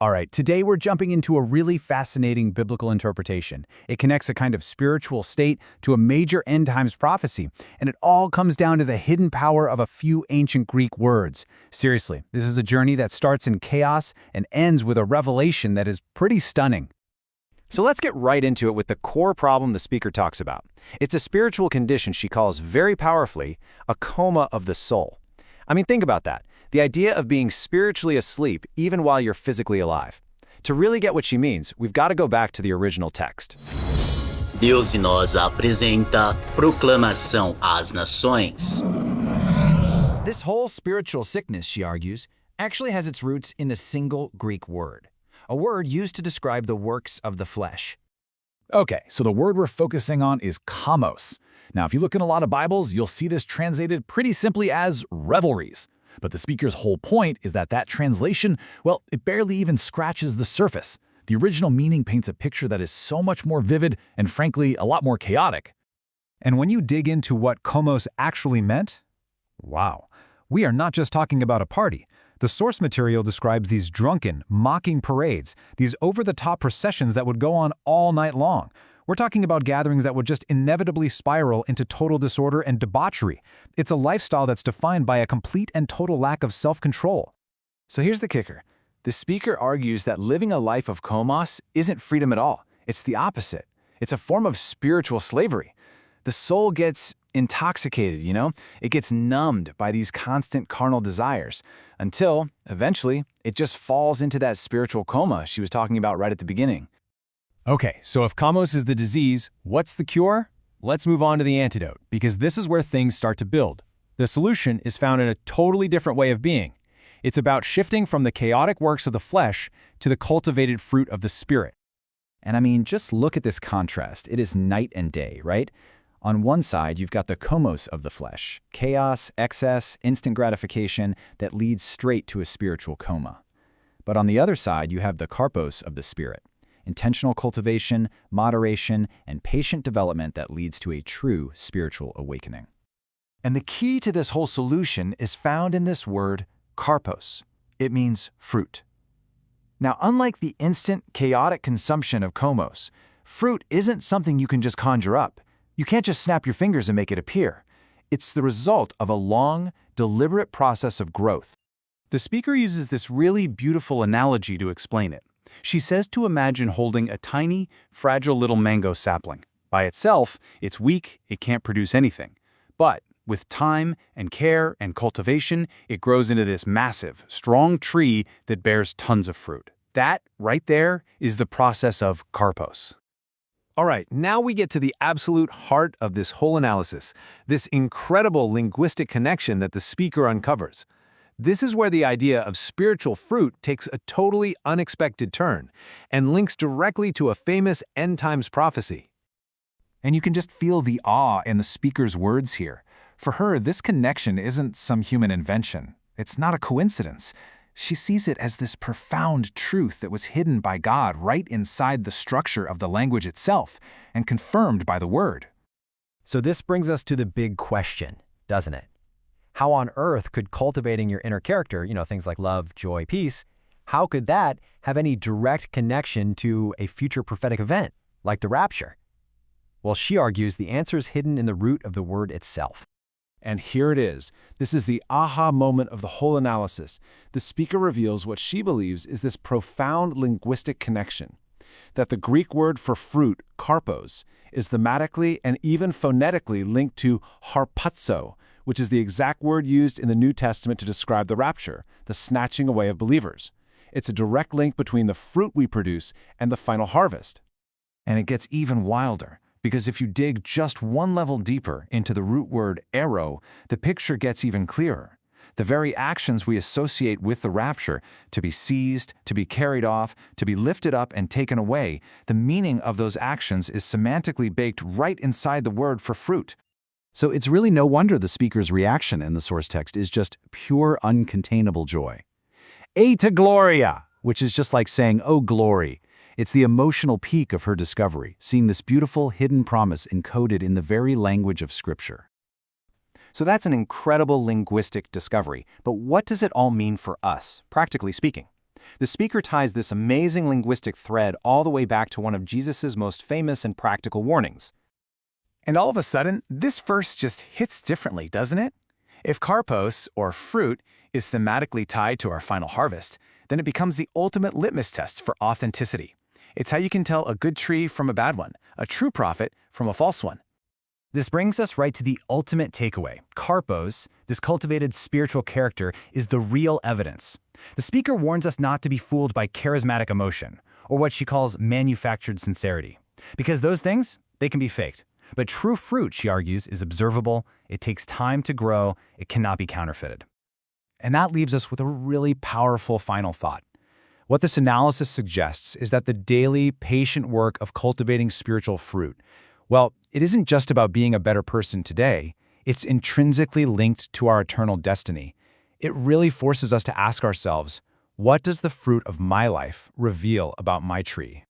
All right, today we're jumping into a really fascinating biblical interpretation. It connects a kind of spiritual state to a major end times prophecy, and it all comes down to the hidden power of a few ancient Greek words. Seriously, this is a journey that starts in chaos and ends with a revelation that is pretty stunning. So let's get right into it with the core problem the speaker talks about. It's a spiritual condition she calls very powerfully a coma of the soul. I mean, think about that. The idea of being spiritually asleep even while you're physically alive. To really get what she means, we've got to go back to the original text. Deus em nós apresenta Proclamação às Nações. This whole spiritual sickness, she argues, actually has its roots in a single Greek word, a word used to describe the works of the flesh. Okay, so the word we're focusing on is Komos. Now, if you look in a lot of Bibles, you'll see this translated pretty simply as revelries. But the speaker's whole point is that translation, well, it barely even scratches the surface. The original meaning paints a picture that is so much more vivid and, frankly, a lot more chaotic. And when you dig into what Komos actually meant, wow, we are not just talking about a party. The source material describes these drunken, mocking parades, these over-the-top processions that would go on all night long. We're talking about gatherings that would just inevitably spiral into total disorder and debauchery. It's a lifestyle that's defined by a complete and total lack of self-control. So here's the kicker. The speaker argues that living a life of Komos isn't freedom at all. It's the opposite. It's a form of spiritual slavery. The soul gets intoxicated, It gets numbed by these constant carnal desires until, eventually, it just falls into that spiritual coma she was talking about right at the beginning. Okay, so if Komos is the disease, what's the cure? Let's move on to the antidote, because this is where things start to build. The solution is found in a totally different way of being. It's about shifting from the chaotic works of the flesh to the cultivated fruit of the Spirit. And I mean, just look at this contrast. It is night and day, right? On one side, you've got the Komos of the flesh, chaos, excess, instant gratification that leads straight to a spiritual coma. But on the other side, you have the Karpos of the Spirit, intentional cultivation, moderation, and patient development that leads to a true spiritual awakening. And the key to this whole solution is found in this word, Karpos. It means fruit. Now, unlike the instant, chaotic consumption of Komos, fruit isn't something you can just conjure up. You can't just snap your fingers and make it appear. It's the result of a long, deliberate process of growth. The speaker uses this really beautiful analogy to explain it. She says to imagine holding a tiny, fragile little mango sapling. By itself, it's weak, it can't produce anything. But with time and care and cultivation, it grows into this massive, strong tree that bears tons of fruit. That, right there, is the process of Karpos. All right, now we get to the absolute heart of this whole analysis, this incredible linguistic connection that the speaker uncovers. This is where the idea of spiritual fruit takes a totally unexpected turn and links directly to a famous end times prophecy. And you can just feel the awe in the speaker's words here. For her, this connection isn't some human invention. It's not a coincidence. She sees it as this profound truth that was hidden by God right inside the structure of the language itself and confirmed by the word. So this brings us to the big question, doesn't it? How on earth could cultivating your inner character, things like love, joy, peace, how could that have any direct connection to a future prophetic event, like the rapture? Well, she argues the answer is hidden in the root of the word itself. And here it is. This is the aha moment of the whole analysis. The speaker reveals what she believes is this profound linguistic connection, that the Greek word for fruit, karpos, is thematically and even phonetically linked to harpazo, which is the exact word used in the New Testament to describe the rapture, the snatching away of believers. It's a direct link between the fruit we produce and the final harvest. And it gets even wilder, because if you dig just one level deeper into the root word arrow, the picture gets even clearer. The very actions we associate with the rapture, to be seized, to be carried off, to be lifted up and taken away, the meaning of those actions is semantically baked right inside the word for fruit. So it's really no wonder the speaker's reaction in the source text is just pure, uncontainable joy. Eta Gloria, which is just like saying, oh glory. It's the emotional peak of her discovery, seeing this beautiful hidden promise encoded in the very language of Scripture. So that's an incredible linguistic discovery, but what does it all mean for us, practically speaking? The speaker ties this amazing linguistic thread all the way back to one of Jesus' most famous and practical warnings. And all of a sudden, this verse just hits differently, doesn't it? If Karpos, or fruit, is thematically tied to our final harvest, then it becomes the ultimate litmus test for authenticity. It's how you can tell a good tree from a bad one, a true prophet from a false one. This brings us right to the ultimate takeaway. Karpos, this cultivated spiritual character, is the real evidence. The speaker warns us not to be fooled by charismatic emotion, or what she calls manufactured sincerity. Because those things, they can be faked. But true fruit, she argues, is observable, it takes time to grow, it cannot be counterfeited. And that leaves us with a really powerful final thought. What this analysis suggests is that the daily, patient work of cultivating spiritual fruit, well, it isn't just about being a better person today, it's intrinsically linked to our eternal destiny. It really forces us to ask ourselves, what does the fruit of my life reveal about my tree?